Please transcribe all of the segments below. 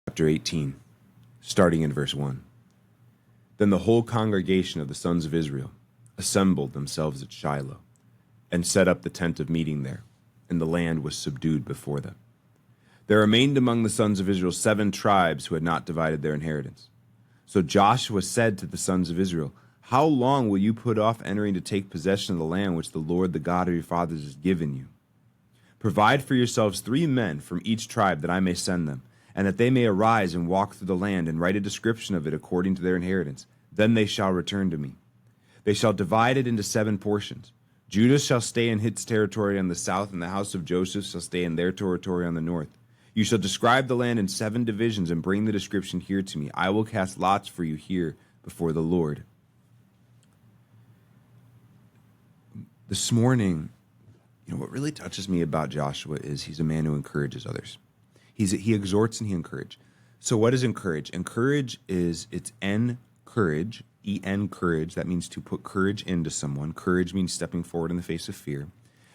Chapter 18, starting in verse 1. Then the whole congregation of the sons of Israel assembled themselves at Shiloh and set up the tent of meeting there, and the land was subdued before them. There remained among the sons of Israel 7 tribes who had not divided their inheritance. So Joshua said to the sons of Israel, "How long will you put off entering to take possession of the land which the Lord, the God of your fathers, has given you? Provide for yourselves 3 men from each tribe, that I may send them, and that they may arise and walk through the land and write a description of it according to their inheritance. Then they shall return to me. They shall divide it into 7 portions. Judah shall stay in its territory on the south, and the house of Joseph shall stay in their territory on the north. You shall describe the land in 7 divisions and bring the description here to me. I will cast lots for you here before the Lord." This morning, what really touches me about Joshua is he's a man who encourages others. He exhorts and he encourages. So what is encourage? Encourage is, it's courage, E-N courage. That means to put courage into someone. Courage means stepping forward in the face of fear.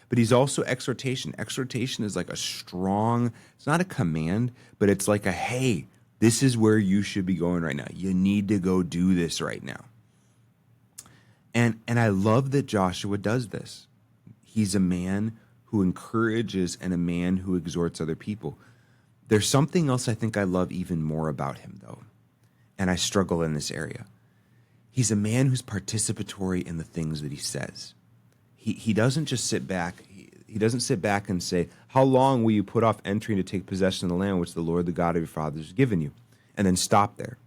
But he's also exhortation. Exhortation is like a strong, it's not a command, but it's like a, hey, this is where you should be going right now. You need to go do this right now. And I love that Joshua does this. He's a man who encourages and a man who exhorts other people. There's something else I think I love even more about him, though, and I struggle in this area. He's a man who's participatory in the things that he says. He doesn't just sit back. He doesn't sit back and say, "How long will you put off entering to take possession of the land which the Lord, the God of your fathers, has given you?" and then stop there.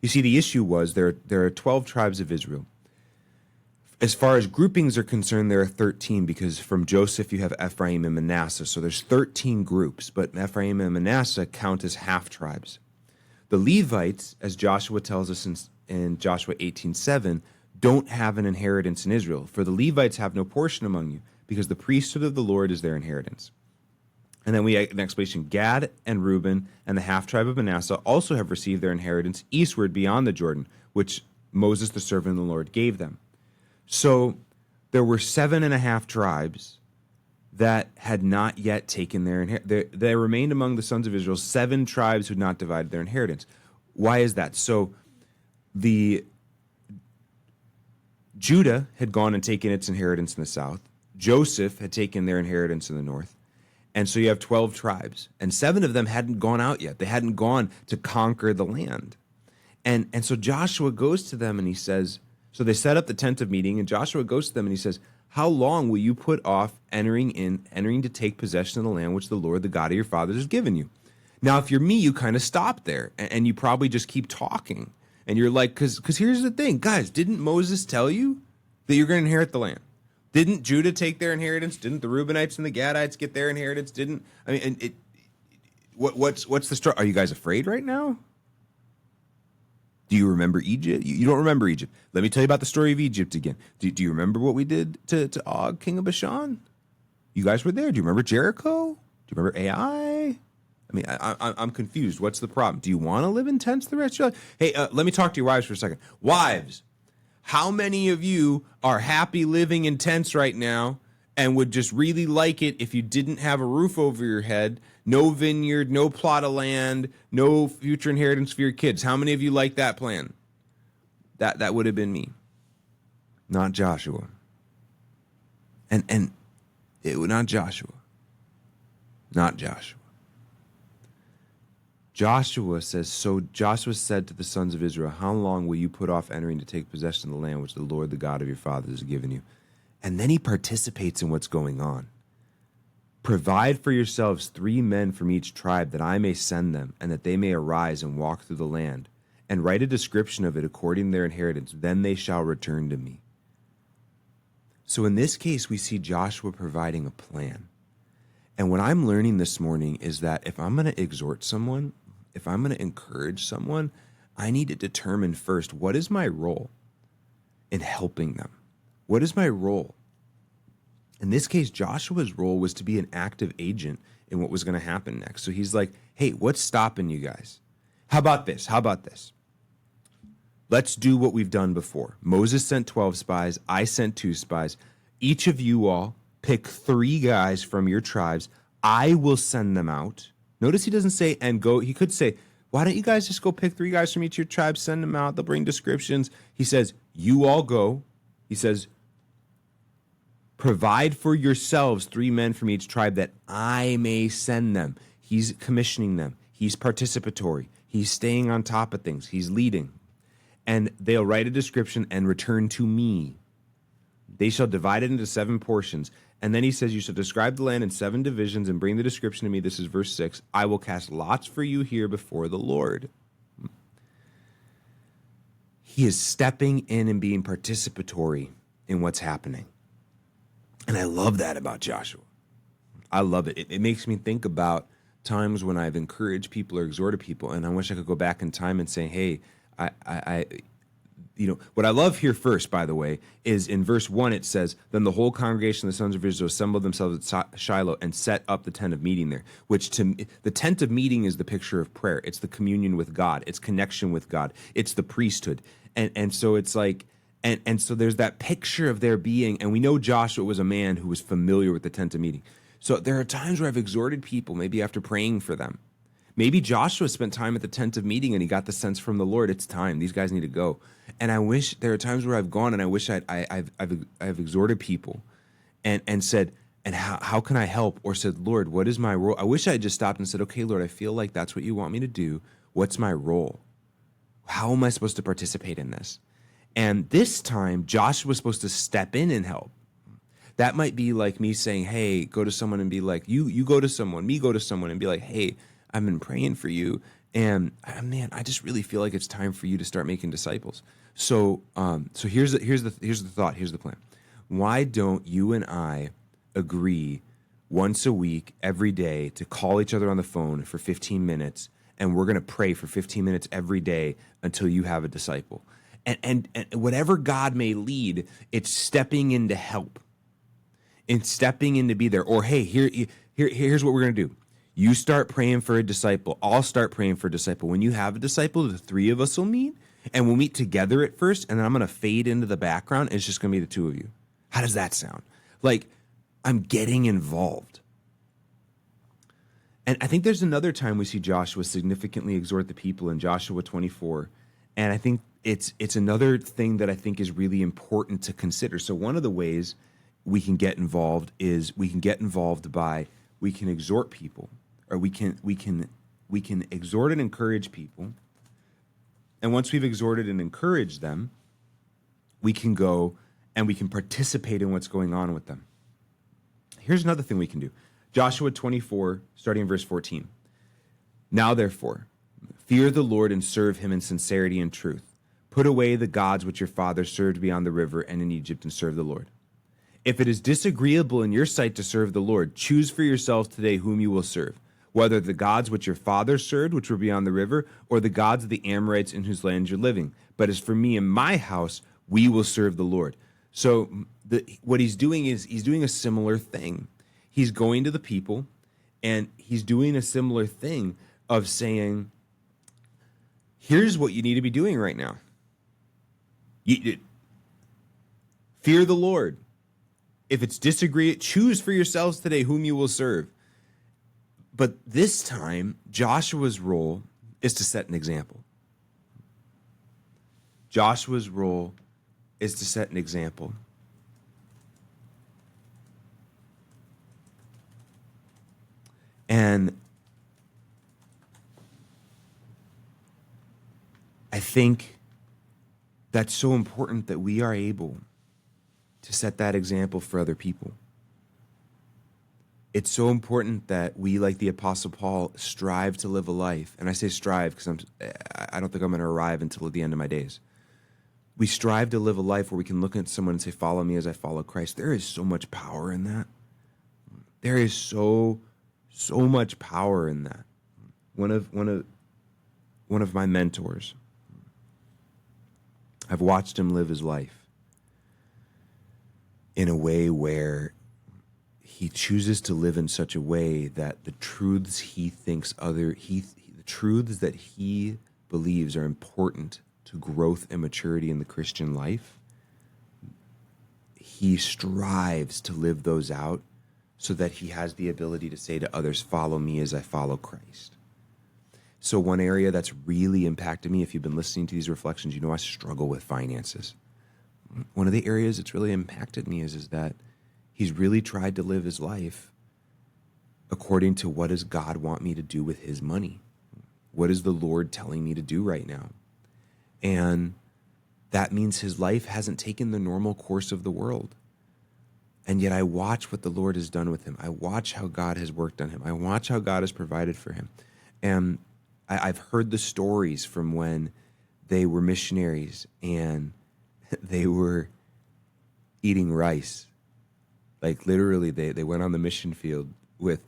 You see, the issue was there are 12 tribes of Israel. As far as groupings are concerned, there are 13, because from Joseph you have Ephraim and Manasseh. So there's 13 groups, but Ephraim and Manasseh count as half tribes. The Levites, as Joshua tells us in Joshua 18:7, don't have an inheritance in Israel. For the Levites have no portion among you, because the priesthood of the Lord is their inheritance. And then we have an explanation. Gad and Reuben and the half tribe of Manasseh also have received their inheritance eastward beyond the Jordan, which Moses, the servant of the Lord, gave them. So there were 7.5 tribes that had not yet taken their inheritance. There remained among the sons of Israel 7 tribes who had not divided their inheritance. Why is that? So the Judah had gone and taken its inheritance in the south. Joseph had taken their inheritance in the north. And so you have 12 tribes. And 7 of them hadn't gone out yet. They hadn't gone to conquer the land. And so Joshua goes to them and he says, so they set up the tent of meeting, and Joshua goes to them and he says, "How long will you put off entering to take possession of the land which the Lord, the God of your fathers, has given you?" Now, if you're me, you kind of stop there, and you probably just keep talking. And you're like, because here's the thing, guys, didn't Moses tell you that you're going to inherit the land? Didn't Judah take their inheritance? Didn't the Reubenites and the Gadites get their inheritance? What's the struggle? Are you guys afraid right now? Do you remember Egypt? You don't remember Egypt. Let me tell you about the story of Egypt again. Do you remember what we did to Og, king of Bashan? You guys were there. Do you remember Jericho? Do you remember Ai? I'm confused. What's the problem? Do you want to live in tents the rest of your life? Hey, let me talk to your wives for a second. Wives, how many of you are happy living in tents right now and would just really like it if you didn't have a roof over your head, no vineyard, no plot of land, no future inheritance for your kids? How many of you like that plan? That would have been me, not Joshua. And it would not Joshua. Not Joshua. Joshua says, so Joshua said to the sons of Israel, "How long will you put off entering to take possession of the land which the Lord, the God of your fathers, has given you?" And then he participates in what's going on. "Provide for yourselves 3 men from each tribe, that I may send them, and that they may arise and walk through the land, and write a description of it according to their inheritance. Then they shall return to me." So in this case, we see Joshua providing a plan. And what I'm learning this morning is that if I'm going to exhort someone, if I'm going to encourage someone, I need to determine first, what is my role in helping them? What is my role? In this case, Joshua's role was to be an active agent in what was going to happen next. So he's like, "Hey, what's stopping you guys? How about this? How about this? Let's do what we've done before. Moses sent 12 spies. I sent 2 spies. Each of you all pick 3 guys from your tribes. I will send them out." Notice he doesn't say, "and go." He could say, Why don't you guys just go pick 3 guys from each of your tribes, send them out, they'll bring descriptions. He says, you all go. He says, provide for yourselves 3 men from each tribe that I may send them. He's commissioning them. He's participatory. He's staying on top of things. He's leading. And they'll write a description and return to me. They shall divide it into 7 portions. And then he says, you shall describe the land in 7 divisions and bring the description to me. This is verse 6. I will cast lots for you here before the Lord. He is stepping in and being participatory in what's happening. And I love that about Joshua. I love it. It makes me think about times when I've encouraged people or exhorted people, and I wish I could go back in time and say, hey, what I love here first, by the way, is in verse 1, it says, then the whole congregation of the sons of Israel assembled themselves at Shiloh and set up the tent of meeting there, which the tent of meeting is the picture of prayer. It's the communion with God. It's connection with God. It's the priesthood. And so it's like, and so there's that picture of there being, and we know Joshua was a man who was familiar with the tent of meeting. So there are times where I've exhorted people, maybe after praying for them. Maybe Joshua spent time at the tent of meeting and he got the sense from the Lord, it's time. These guys need to go. And I wish there are times where I've gone and I wish I've exhorted people and said, and how can I help? Or said, Lord, what is my role? I wish I had just stopped and said, okay, Lord, I feel like that's what you want me to do. What's my role? How am I supposed to participate in this? And this time, Joshua was supposed to step in and help. That might be like me saying, hey, go to someone and be like, you go to someone, me go to someone and be like, hey, I've been praying for you. And man, I just really feel like it's time for you to start making disciples. So here's the thought. Here's the plan. Why don't you and I agree once a week, every day, to call each other on the phone for 15 minutes, and we're going to pray for 15 minutes every day until you have a disciple. And whatever God may lead, it's stepping in to help. And stepping in to be there. Or, hey, here's what we're going to do. You start praying for a disciple. I'll start praying for a disciple. When you have a disciple, the 3 of us will meet, and we'll meet together at first, and then I'm going to fade into the background, and it's just going to be the 2 of you. How does that sound? Like, I'm getting involved. And I think there's another time we see Joshua significantly exhort the people in Joshua 24, and I think it's another thing that I think is really important to consider. So one of the ways we can get involved is we can exhort people, or we can exhort and encourage people. And once we've exhorted and encouraged them, we can go and we can participate in what's going on with them. Here's another thing we can do. Joshua 24, starting in verse 14. Now, therefore, fear the Lord and serve him in sincerity and truth. Put away the gods which your fathers served beyond the river and in Egypt, and serve the Lord. If it is disagreeable in your sight to serve the Lord, choose for yourselves today whom you will serve, whether the gods which your fathers served, which were beyond the river, or the gods of the Amorites in whose land you're living. But as for me and my house, we will serve the Lord. So what he's doing is he's doing a similar thing. He's going to the people, and he's doing a similar thing of saying, here's what you need to be doing right now. Fear the Lord. If it's disagreeable, choose for yourselves today whom you will serve. But this time, Joshua's role is to set an example. Joshua's role is to set an example. And I think that's so important that we are able to set that example for other people. It's so important that we, like the Apostle Paul, strive to live a life. And I say strive because I don't think I'm going to arrive until the end of my days. We strive to live a life where we can look at someone and say, follow me as I follow Christ. There is so much power in that. There is so much power in that. One of my mentors, I've watched him live his life in a way where he chooses to live in such a way that the truths he thinks the truths that he believes are important to growth and maturity in the Christian life, he strives to live those out so that he has the ability to say to others, follow me as I follow Christ. So one area that's really impacted me, if you've been listening to these reflections, you know I struggle with finances. One of the areas that's really impacted me is that he's really tried to live his life according to what does God want me to do with his money? What is the Lord telling me to do right now? And that means his life hasn't taken the normal course of the world. And yet I watch what the Lord has done with him. I watch how God has worked on him. I watch how God has provided for him. And I've heard the stories from when they were missionaries and they were eating rice. Like literally they went on the mission field with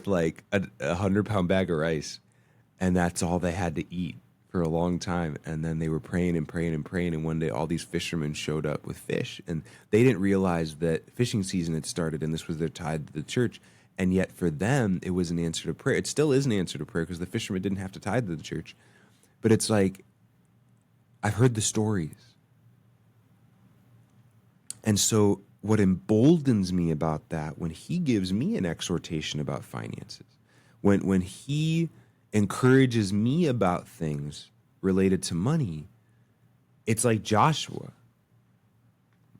like a 100-pound bag of rice, and that's all they had to eat for a long time. And then they were praying and praying and praying, and one day all these fishermen showed up with fish, and they didn't realize that fishing season had started and this was their tithe to the church. And yet for them it was an answer to prayer. It still is an answer to prayer because the fishermen didn't have to tithe to the church. But it's like, I've heard the stories. And so what emboldens me about that, when he gives me an exhortation about finances, when he encourages me about things related to money, it's like Joshua.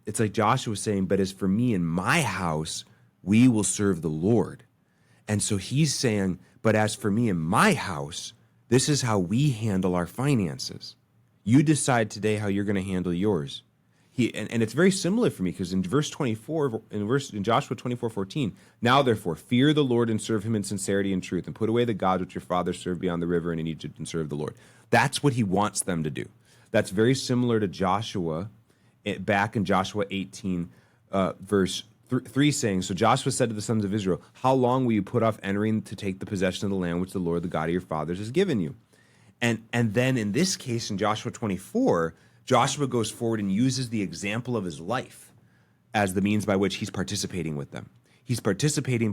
It's like Joshua saying, but as for me and my house, we will serve the Lord. And so he's saying, but as for me and my house, this is how we handle our finances. You decide today how you're going to handle yours. And it's very similar for me because in verse 24, in Joshua 24:14, now therefore fear the Lord and serve him in sincerity and truth, and put away the gods which your fathers served beyond the river and in Egypt, and serve the Lord. That's what he wants them to do. That's very similar to Joshua, back in Joshua 18, verse 3, saying, so Joshua said to the sons of Israel, how long will you put off entering to take the possession of the land which the Lord, the God of your fathers, has given you? And then in this case, in Joshua 24, Joshua goes forward and uses the example of his life as the means by which he's participating with them. He's participating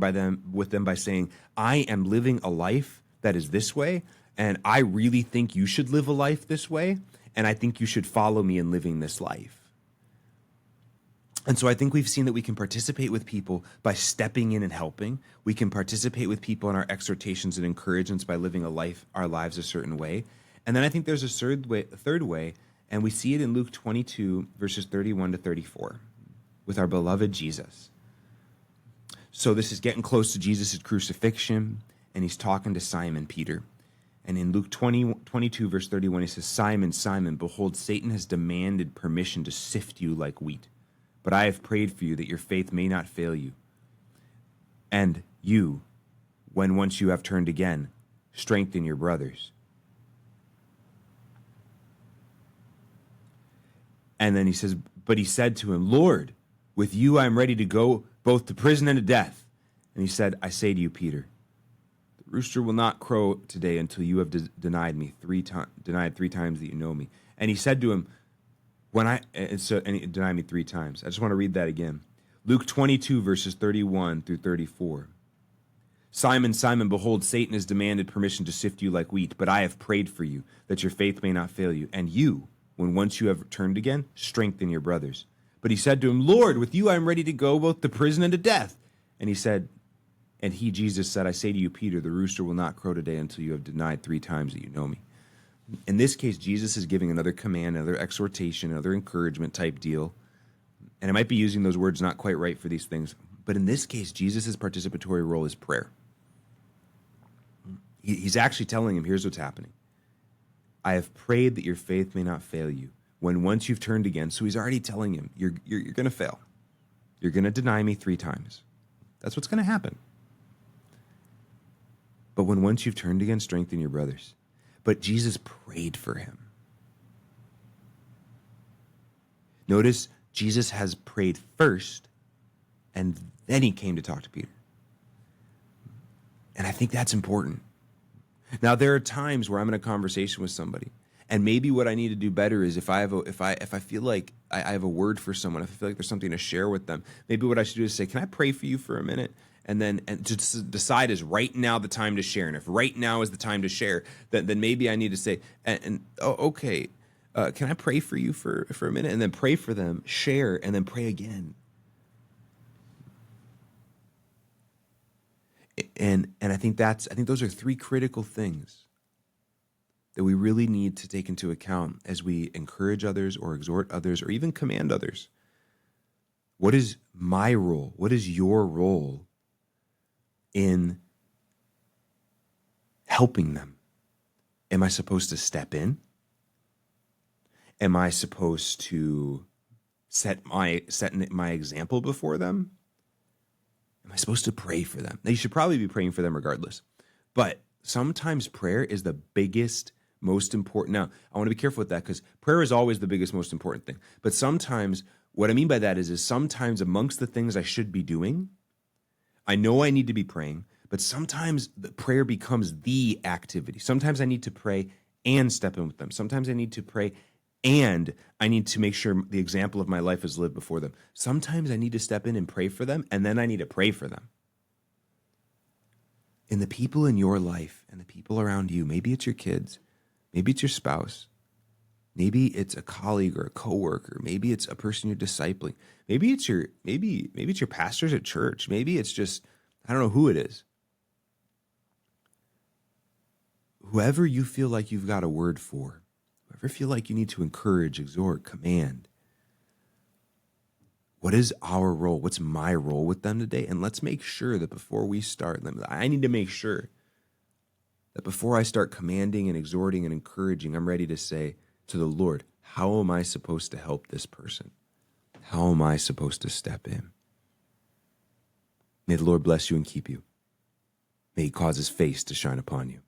with them by saying, I am living a life that is this way, and I really think you should live a life this way, and I think you should follow me in living this life. And so I think we've seen that we can participate with people by stepping in and helping. We can participate with people in our exhortations and encouragements by living our lives a certain way. And then I think there's a third way, and we see it in Luke 22, verses 31 to 34, with our beloved Jesus. So this is getting close to Jesus' crucifixion, and he's talking to Simon Peter. And in Luke 22, verse 31, he says, Simon, Simon, behold, Satan has demanded permission to sift you like wheat. But I have prayed for you that your faith may not fail you. And you, when once you have turned again, strengthen your brothers. And then he says, but he said to him, Lord, with you I am ready to go both to prison and to death. And he said, I say to you, Peter, the rooster will not crow today until you have denied me three times that you know me. And he said to him, and he denied me 3 times. I just want to read that again. Luke 22, verses 31 through 34. Simon, Simon, behold, Satan has demanded permission to sift you like wheat, but I have prayed for you, that your faith may not fail you. And you, when once you have turned again, strengthen your brothers. But he said to him, Lord, with you I am ready to go both to prison and to death. And Jesus said, I say to you, Peter, the rooster will not crow today until you have denied 3 times that you know me. In this case, Jesus is giving another command, another exhortation, another encouragement type deal. And I might be using those words not quite right for these things. But in this case, Jesus' participatory role is prayer. He's actually telling him, here's what's happening. I have prayed that your faith may not fail you. When once you've turned again, so he's already telling him, you're going to fail. You're going to deny me 3 times. That's what's going to happen. But when once you've turned again, strengthen your brothers. But Jesus prayed for him. Notice Jesus has prayed first, and then he came to talk to Peter. And I think that's important. Now, there are times where I'm in a conversation with somebody, and maybe what I need to do better is if I feel like I have a word for someone, if I feel like there's something to share with them, maybe what I should do is say, can I pray for you for a minute? And to decide is right now the time to share. And if right now is the time to share, then maybe I need to say, okay, can I pray for you for a minute? And then pray for them, share, and then pray again. And I think those are three critical things that we really need to take into account as we encourage others or exhort others or even command others. What is my role? What is your role in helping them? Am I supposed to step in? Am I supposed to set my example before them? Am I supposed to pray for them? Now, you should probably be praying for them regardless. But sometimes prayer is the biggest, most important. Now, I want to be careful with that because prayer is always the biggest, most important thing. But sometimes, what I mean by that is sometimes amongst the things I should be doing, I know I need to be praying, but sometimes the prayer becomes the activity. Sometimes I need to pray and step in with them. Sometimes I need to pray and I need to make sure the example of my life is lived before them. Sometimes I need to step in and pray for them, and then I need to pray for them. And the people in your life and the people around you, maybe it's your kids, maybe it's your spouse, maybe it's a colleague or a coworker, maybe it's a person you're discipling, maybe it's your pastors at church, maybe it's just, I don't know who it is. Whoever you feel like you've got a word for, whoever feel like you need to encourage, exhort, command, what is our role? What's my role with them today? And let's make sure that before we start, I need to make sure that before I start commanding and exhorting and encouraging, I'm ready to say to the Lord, how am I supposed to help this person? How am I supposed to step in? May the Lord bless you and keep you. May he cause his face to shine upon you.